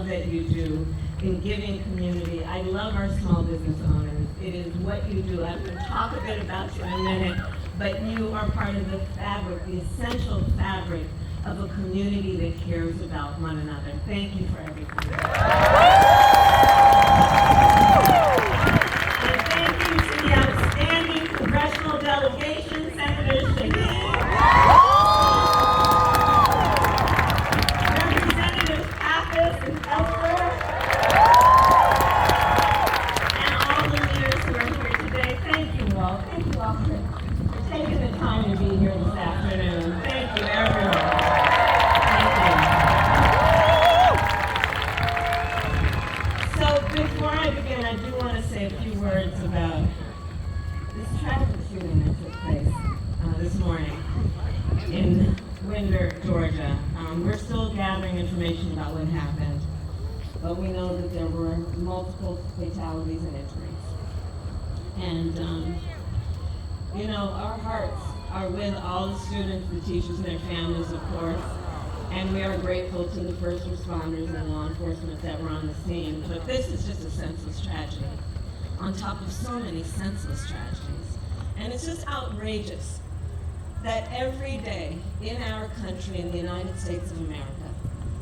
that you do in giving community. I love our small business owners. It is what you do. I'm going to talk a bit about you in a minute, but you are part of the fabric, the essential fabric of a community that cares about one another. Thank you for everything. And thank you to the outstanding congressional delegation, Senator Shaheen, Representatives Pappas and Elster, and all the leaders who are here today. Thank you all. Thank you all for taking the time to be here this afternoon. Thank you, everyone. Before I begin, I do want to say a few words about this tragic shooting that took place this morning in Winder, Georgia. We're still gathering information about what happened, but we know that there were multiple fatalities and injuries. And, you know, our hearts are with all the students, the teachers, and their families, of course. And we are grateful to the first responders and law enforcement that were on the scene. But this is just a senseless tragedy on top of so many senseless tragedies. And it's just outrageous that every day in our country, in the United States of America,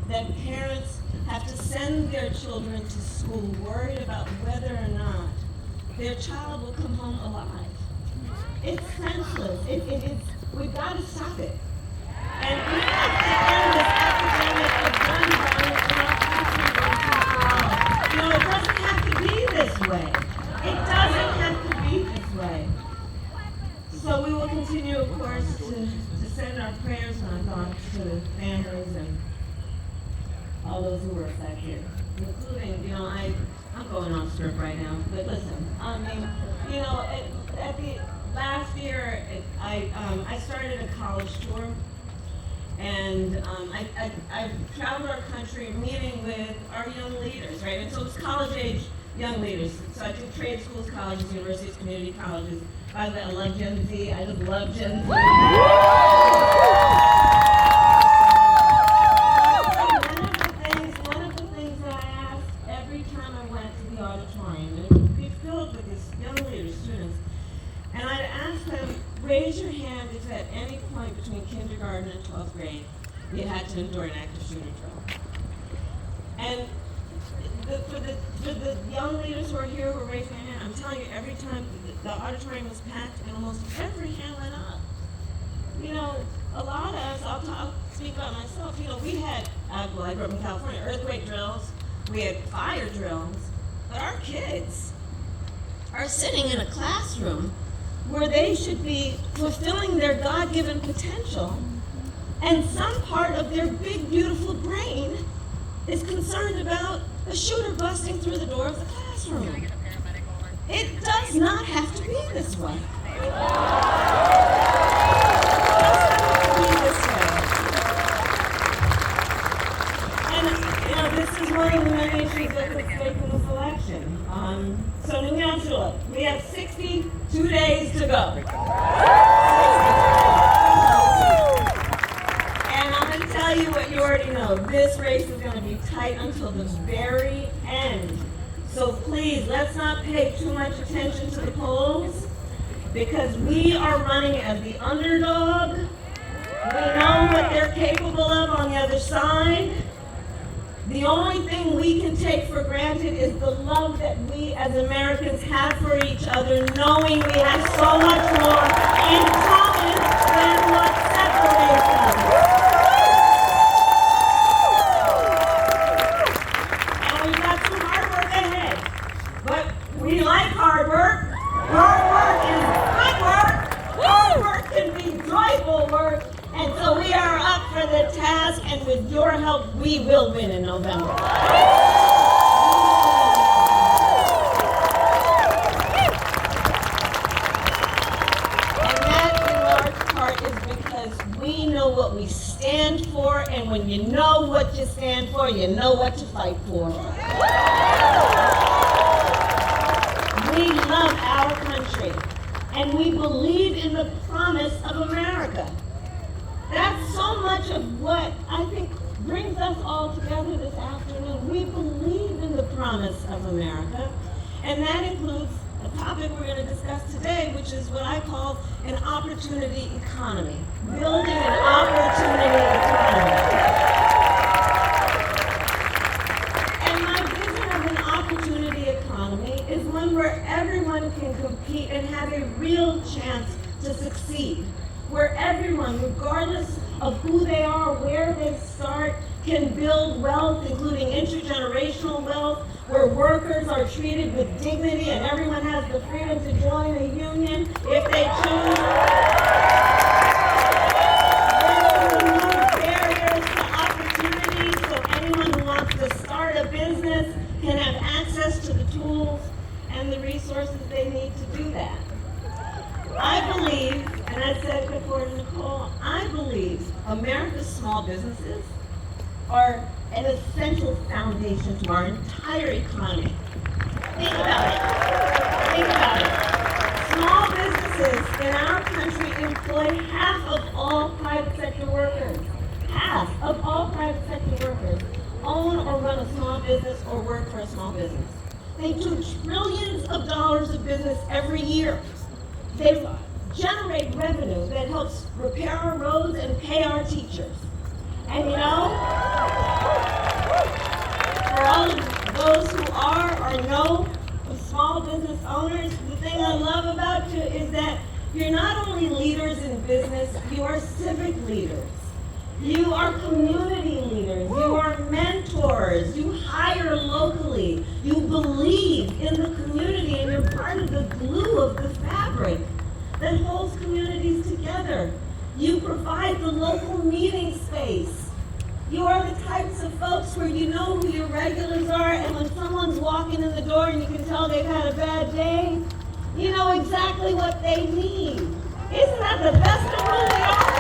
that parents have to send their children to school worried about whether or not their child will come home alive. It's senseless. It is. We've got to stop it. And we have to end this epidemic of gun violence in our country. You know, it doesn't have to be this way. It doesn't have to be this way. So we will continue, of course, to send our prayers and our thoughts to the families and all those who were affected, including, you know, I'm going off script right now, but listen, I mean, you know, at the last year, I started a college tour. And I've traveled our country meeting with our young leaders, right? And so it's college-age young leaders. So I do trade schools, colleges, universities, community colleges. By the way, I love Gen Z. I just love Gen Z. One of the things that I asked every time I went to the auditorium, and it would be filled with these young leaders, students, and I'd ask them, raise your hand if at any point between kindergarten and 12th grade you had to endure an active shooter drill. And for the young leaders who are here who are raising their hand, I'm telling you, every time the auditorium was packed and almost every hand went up. You know, a lot of us, I'll speak about myself, you know, we had, well, I grew up in California, earthquake drills, we had fire drills, but our kids are sitting in a classroom where they should be fulfilling their God-given potential, and some part of their big, beautiful brain is concerned about a shooter busting through the door of the classroom. It does not have to be this way. It doesn't have to be this way. And, you know, this is one of the many issues that's at stake in this election. So New Hampshire, we have 62 days to go. And I'm going to tell you what you already know. This race is going to be tight until the very end. So please, let's not pay too much attention to the polls, because we are running as the underdog. We know what they're capable of on the other side. The only thing we can take for granted is the love that we as Americans have for each other, knowing we have so much more in common than what separates us. And we've got some hard work ahead, but we like hard work. Hard work is good work. Hard work can be joyful work. And so we are up for the task, and with your help, we will win in November. And that, in large part, is because we know what we stand for, and when you know what you stand for, you know what to fight for. We love our country, and we believe in the promise of America. That's so much of what I think brings us all together this afternoon. We believe promise of America, and that includes a topic we're going to discuss today, which is what I call an opportunity economy, building an opportunity economy. And my vision of an opportunity economy is one where everyone can compete and have a real chance to succeed, where everyone, regardless of who they are, where they start, can build wealth, including intergenerational wealth, where workers are treated with dignity and everyone has the freedom to join a union if they choose. Where there are no barriers to opportunity, so anyone who wants to start a business can have access to the tools and the resources they need to do that. I believe, and I said it before to Nicole, I believe America's small businesses are an essential foundation to our entire economy. Think about it. Think about it. Small businesses in our country employ half of all private sector workers. Half of all private sector workers own or run a small business or work for a small business. They do trillions of dollars of business every year. They generate revenue that helps repair our roads and pay our teachers. And you know, for all of those who are or know small business owners, the thing I love about you is that you're not only leaders in business, you are civic leaders. You are community leaders. You are mentors. You hire locally. You believe in the community, and you're part of the glue of the fabric that holds communities together. You provide the local meeting space. You are the types of folks where you know who your regulars are, and when someone's walking in the door and you can tell they've had a bad day, you know exactly what they need. Isn't that the best of who they are?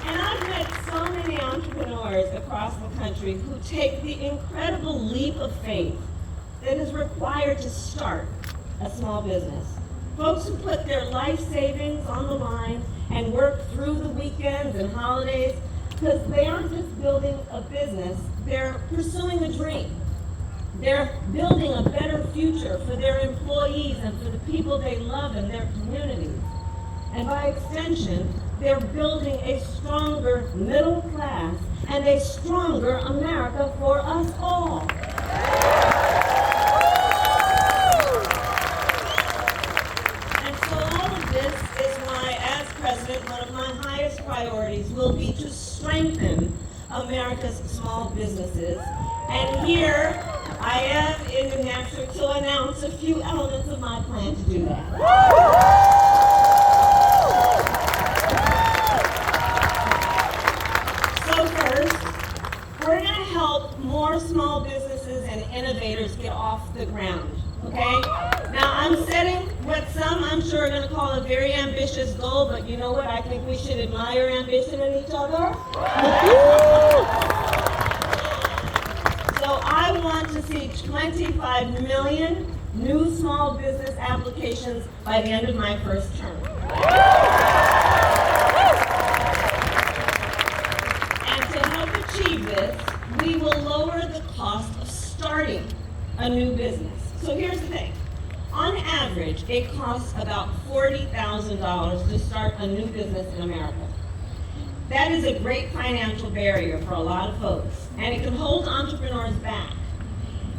And I've met so many entrepreneurs across the country who take the incredible leap of faith that is required to start a small business. Folks who put their life savings on the line and work through the weekends and holidays because they aren't just building a business, they're pursuing a dream. They're building a better future for their employees and for the people they love in their communities. And by extension, they're building a stronger middle class and a stronger America for us all. One of my highest priorities will be to strengthen America's small businesses. And here I am in New Hampshire to announce a few elements of my plan to do that. So first, we're going to help more small businesses and innovators get off the ground. Okay? Now, I'm setting what some, I'm sure, are going to call a very ambitious goal, but you know what? I think we should admire ambition in each other. So I want to see 25 million new small business applications by the end of my first term. And to help achieve this, we will lower the cost of starting a new business. So here's the thing. On average, it costs about $40,000 to start a new business in America. That is a great financial barrier for a lot of folks, and it can hold entrepreneurs back.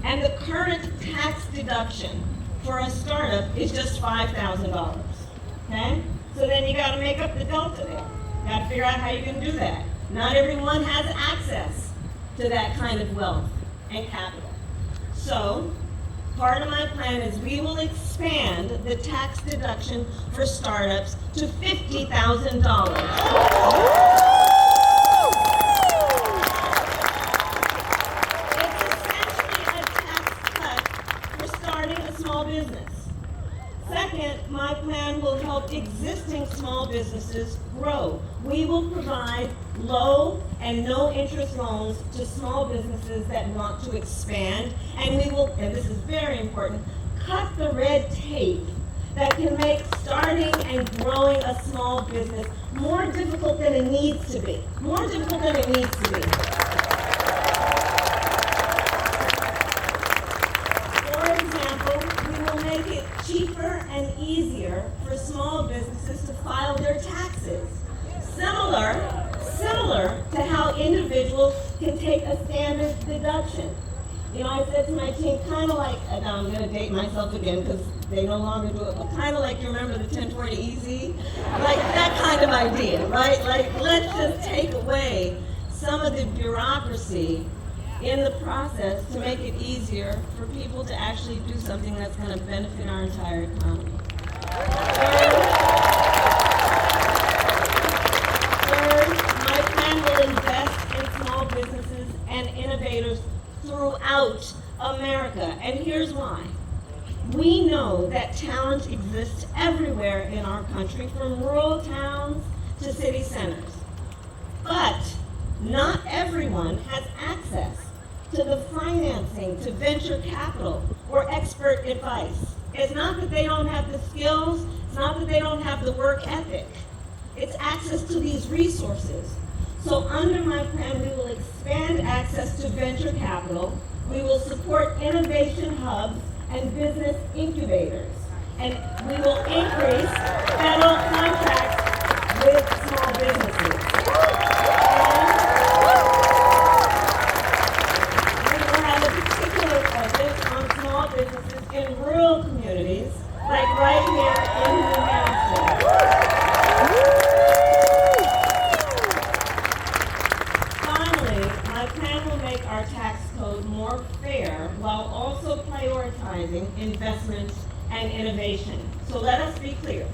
And the current tax deduction for a startup is just $5,000. Okay? So then you got to make up the delta there. You got to figure out how you're going to do that. Not everyone has access to that kind of wealth and capital. So, part of my plan is we will expand the tax deduction for startups to $50,000. It's essentially a tax cut for starting a small business. Second, my plan will help existing small businesses grow. We will provide low and no interest loans to small businesses that want to expand, and we will, and this is very important, cut the red tape that can make starting and growing a small business more difficult than it needs to be. More difficult than it needs to be. For example, we will make it cheaper and easier for small businesses to file their taxes. Similar to how individuals can take a standard deduction. You know, I said to my team, kind of like, and now I'm going to date myself again because they no longer do it, but kind of like, you remember the 1040 EZ? Like that kind of idea, right? Like, let's just take away some of the bureaucracy in the process to make it easier for people to actually do something that's going to benefit our entire economy. Third, my plan will invest in small businesses and innovators throughout America. And here's why. We know that talent exists everywhere in our country, from rural towns to city centers. But not everyone has access to the financing, to venture capital, or expert advice. It's not that they don't have the skills, it's not that they don't have the work ethic. It's access to these resources. So under my plan, we will expand access to venture capital, we will support innovation hubs and business incubators, and we will increase federal contracts with small businesses. And we will have a particular focus on small businesses in rural communities, like right here in New Hampshire. My plan will make our tax code more fair while also prioritizing investment and innovation. So let us be clear.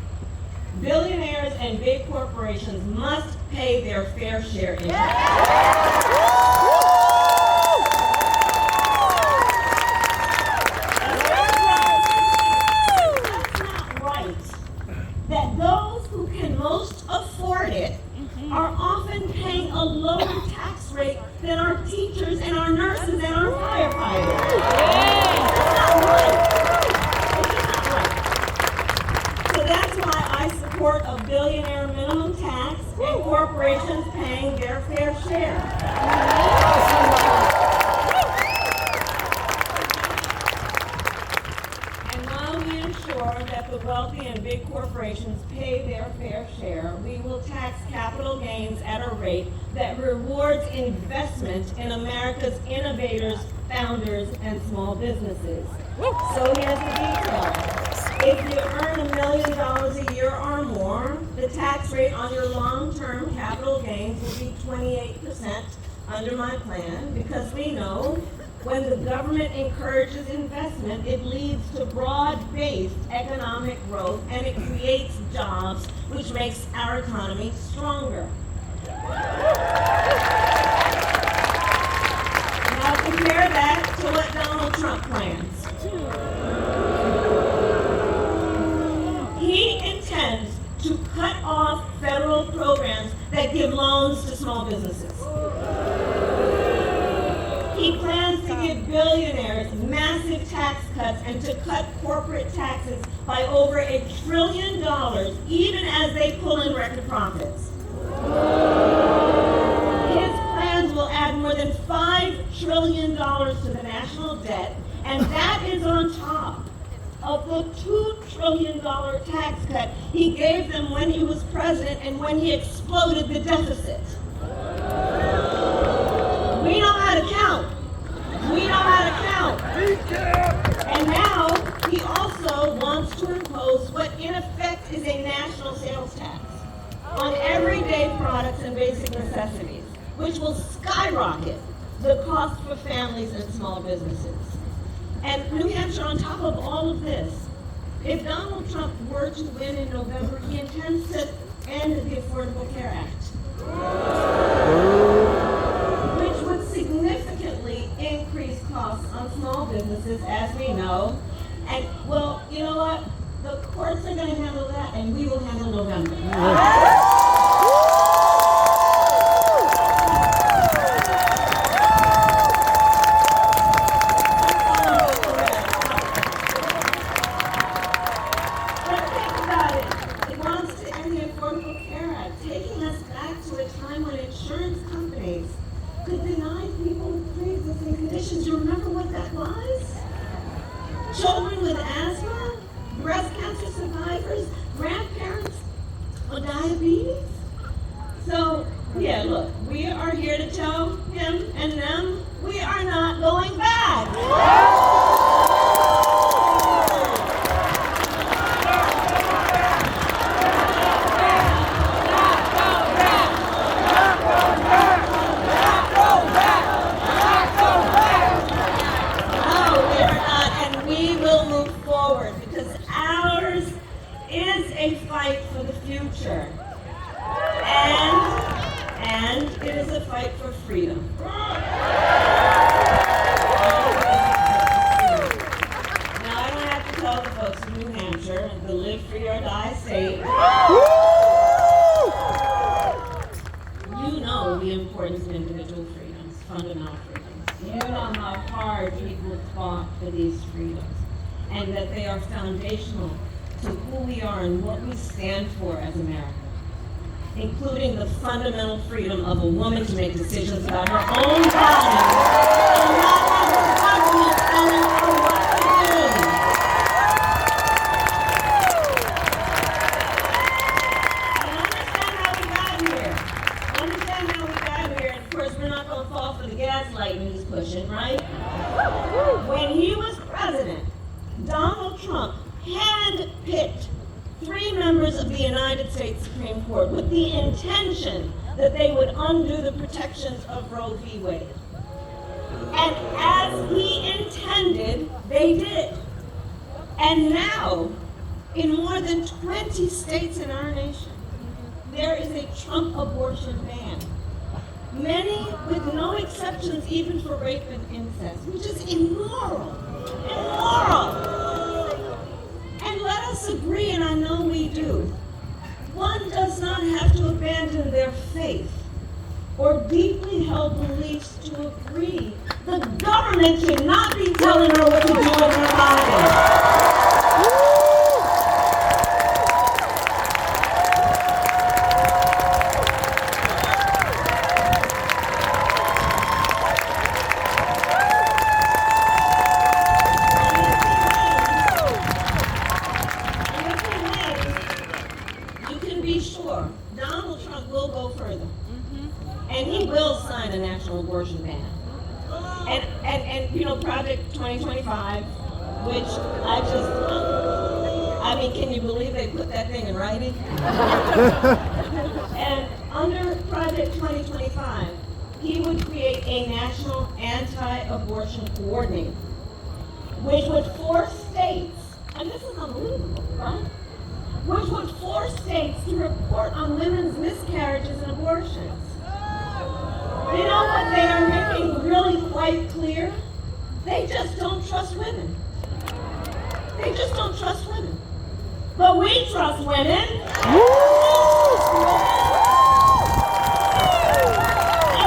Billionaires and big corporations must pay their fair share in tax. That's not right. That those who can most afford it are often paying a lower tax rate than our teachers and our nurses and our firefighters. That's not right. It's just not right. So that's why I support a billionaire minimum tax and corporations paying their fair share. And while we ensure that the wealthy and big corporations pay their fair share, we will tax capital gains at a rate that rewards investment in America's innovators, founders, and small businesses. So here's the detail. If you earn $1 million a year or more, the tax rate on your long-term capital gains will be 28% under my plan, because we know when the government encourages investment, it leads to broad-based economic growth and it creates jobs, which makes our economy stronger. Now compare that to what Donald Trump plans. He intends to cut off federal programs that give loans to small businesses. He plans to give billionaires massive tax cuts and to cut corporate taxes by over $1 trillion, even as they pull in record profits. His plans will add more than $5 trillion to the national debt, and that is on top of the $2 trillion tax cut he gave them when he was president and when he exploded the deficit. We know how to count. We know how to count. And now he also wants to impose what in effect is a national sales tax on everyday products and basic necessities, which will skyrocket the cost for families and small businesses. And New Hampshire, on top of all of this, if Donald Trump were to win in November, he intends to end the Affordable Care Act, which would significantly increase costs on small businesses, as we know. And, well, you know what? The courts are going to handle that, and we will handle November. But think about it. It wants to end the Affordable Care Act, taking us back to So, yeah, look, we are here to tell him and them we are not going back. A fight for the future, and it is a fight for freedom. Now I don't have to tell the folks in New Hampshire, the live free or die state, you know the importance of individual freedoms, fundamental freedoms. You know how hard people fought for these freedoms, and that they are foundational to who we are and what we stand for as Americans, including the fundamental freedom of a woman to make decisions about her own body and not have the government telling her what to do. And understand how we got here. Understand how we got here, and of course we're not going to fall for the gaslighting he's pushing, right? When he was president, Donald Trump hand-picked 3 members of the United States Supreme Court with the intention that they would undo the protections of Roe v. Wade. And as he intended, they did. And now, in more than 20 states in our nation, there is a Trump abortion ban. Many with no exceptions even for rape and incest, which is immoral. Immoral! And let us agree, and I know we do, one does not have to abandon their faith or deeply held beliefs to agree. The government should not be telling her what to do with her body. And he will sign a national abortion ban. And you know, Project 2025, which I mean, can you believe they put that thing in writing? And under Project 2025, he would create a national anti-abortion coordinator, which would force states, and this is unbelievable, right? Which would force states to report on women's miscarriages and abortions. You know what they are making really quite clear? They just don't trust women. They just don't trust women. But we trust women. And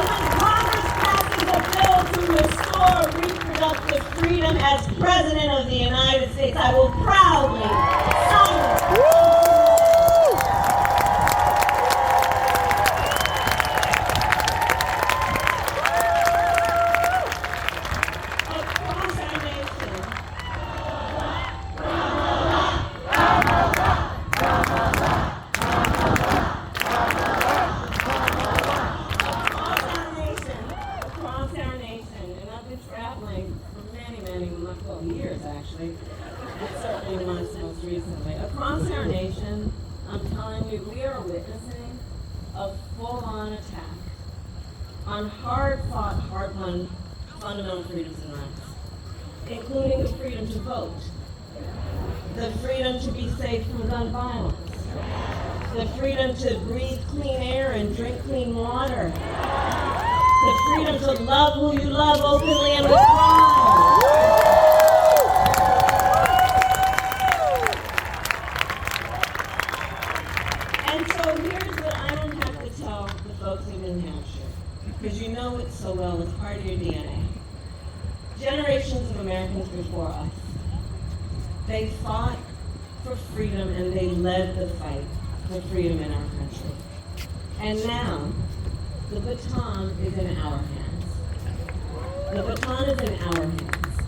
when Congress passes a bill to restore reproductive freedom as President of the United States, I will proudly sign it. Years actually, but certainly months most recently. Across our nation, I'm telling you, we are witnessing a full-on attack on hard-fought, hard-won fundamental freedoms and rights, including the freedom to vote, the freedom to be safe from gun violence, the freedom to breathe clean air and drink clean water, the freedom to love who you love openly and with pride. And so here's what I don't have to tell the folks in New Hampshire, because you know it so well, it's part of your DNA. Generations of Americans before us, they fought for freedom and they led the fight for freedom in our country. And now, the baton is in our hands. The baton is in our hands.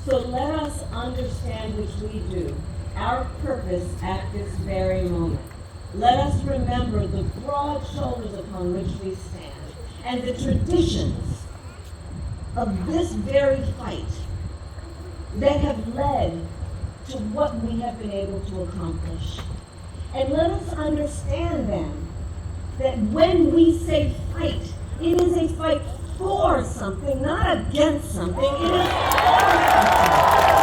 So let us understand, which we do, our purpose at this very moment. let us remember the broad shoulders upon which we stand and the traditions of this very fight that have led to what we have been able to accomplish. And let us understand then that when we say fight, it is a fight for something, not against something. It is for something.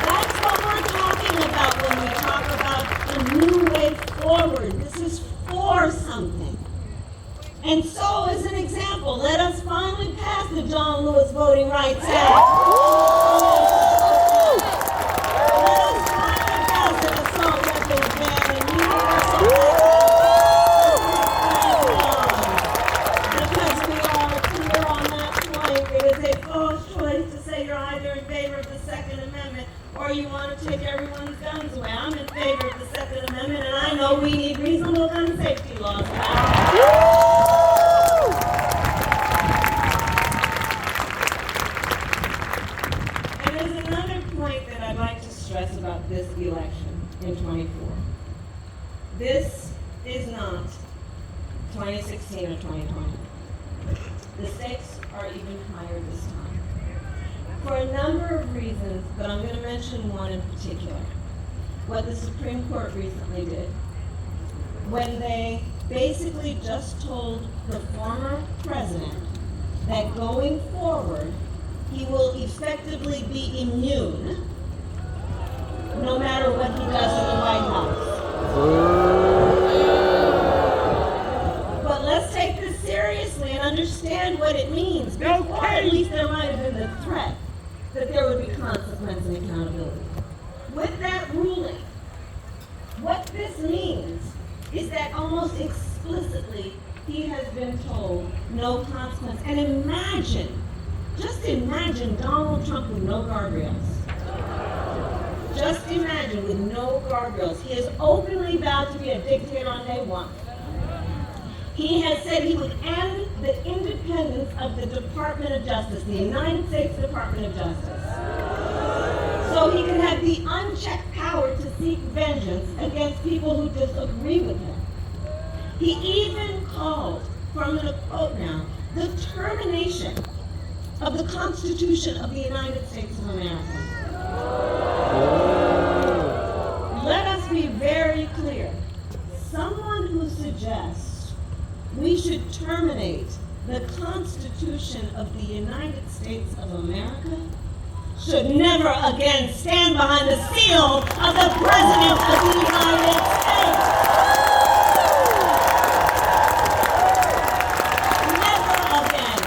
That's what we're talking about when we talk about a new way forward. This is for something. And so, as an example, let us finally pass the John Lewis Voting Rights Act. Let us finally pass the assault weapons ban and universal because we are clear on that point. It is a false choice to say you're either in favor of the Second Amendment or you want to take everyone's guns away. I'm in favor of the Second Amendment, and I know we need reasonable gun safety laws. About this election in 24. This is not 2016 or 2020. The stakes are even higher this time. For a number of reasons, but I'm going to mention one in particular. What the Supreme Court recently did, when they basically just told the former president that going forward, he will effectively be immune no matter what he does in the White House. But let's take this seriously and understand what it means. Before at least there might have been the threat that there would be consequence and accountability. With that ruling, what this means is that almost explicitly he has been told no consequence. And imagine, just imagine Donald Trump with no guardrails. Just imagine, with no guardrails. He has openly vowed to be a dictator on day one. He has said he would end the independence of the Department of Justice, the United States Department of Justice, so he can have the unchecked power to seek vengeance against people who disagree with him. He even called, from a quote now, the termination of the Constitution of the United States of America. Let us be very clear. Someone who suggests we should terminate the Constitution of the United States of America should never again stand behind the seal of the President of the United States. Never again.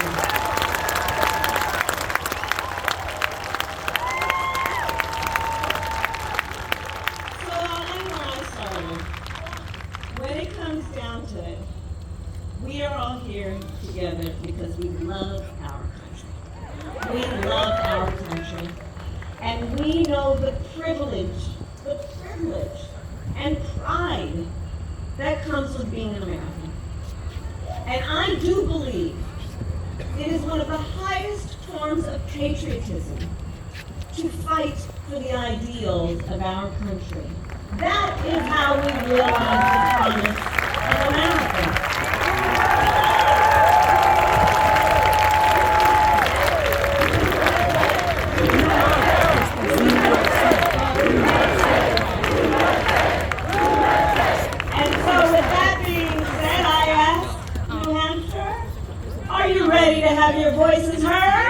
So I'll end where I started. When it comes down to it, we are all here together because we love our country. We love our country. And we know the privilege and pride that comes with being an American. And I do believe it is one of the highest forms of patriotism to fight for the ideals of our country. That is how we realize the promise of America. And so with that being said, I ask New Hampshire, are you ready to have your voices heard?